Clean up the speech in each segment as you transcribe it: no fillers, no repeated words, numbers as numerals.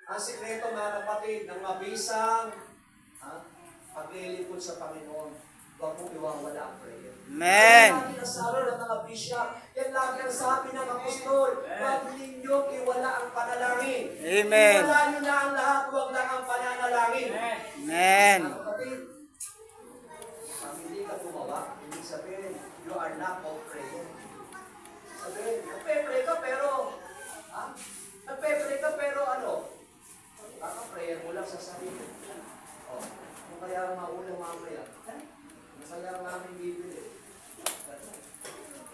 Ang sikreto mga kapatid, ng mabisang paglilingkod sa Panginoon, huwag mong iwawala ang prayer. Amen. Yan lagi ang sabi ng mga bisya, yan lagi ang sabi ng apostol, huwag ninyong iwala ang panalangin. Amen. Iwala nyo na ang lahat, huwag lang ang pananalangin. Amen. Mga kapatid, pag hindi ka gumawa, hindi sabihin, you are not of prayer. Sabihin, nagpe-pray ka pero ano? Prayer mo lang sa sarili. Oh, kung kaya maulang mamaya, masaya ang aming bibili.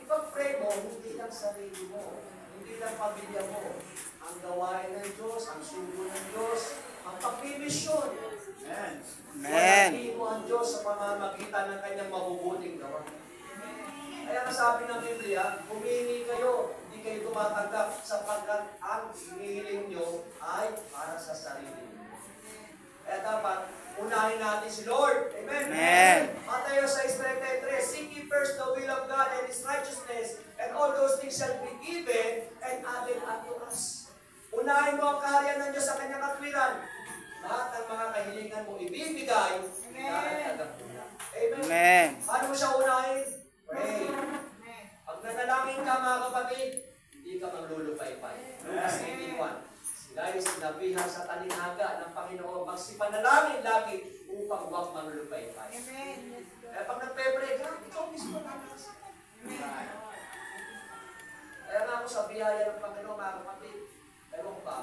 Ipag-pray mo, hindi lang sarili mo, hindi lang pamilya mo. Ang gawain ng Diyos, ang sugo ng Diyos, ang pagbimisyon. Amen. Walagin mo ang Diyos sa pamamagitan ng kanyang mabubuting gawa. Kaya sabi ng Biblia, humingi kayo, hindi kayo tumatanggap sapagkat ang hinihiling nyo ay para sa sarili nyo. Kaya dapat, unahin natin si Lord. Amen? Amen. Mateo 6:33, seek ye first the will of God and His righteousness, and all those things shall be given and added unto us. Unahin mo ang kaharian ng Diyos sa kanyang katwiran. Lahat ng mga kahilingan mo ibibigay, dahil agad mo na. Amen? Amen. Paano mo siya unahin? Pray. Pag nanalangin ka mga kapatid, hindi ka maglulupay-pay. Lucas 18:1. Sila ay sinabihan sa talinghaga ng Panginoon, magsipanalangin lagi upang huwag maglulupay-pay. Kaya pag nagpe-pray ka, ikaw mismo nakas. Kaya nga ako sa biyaya ng Panginoon mga kapatid, ewan ko ba,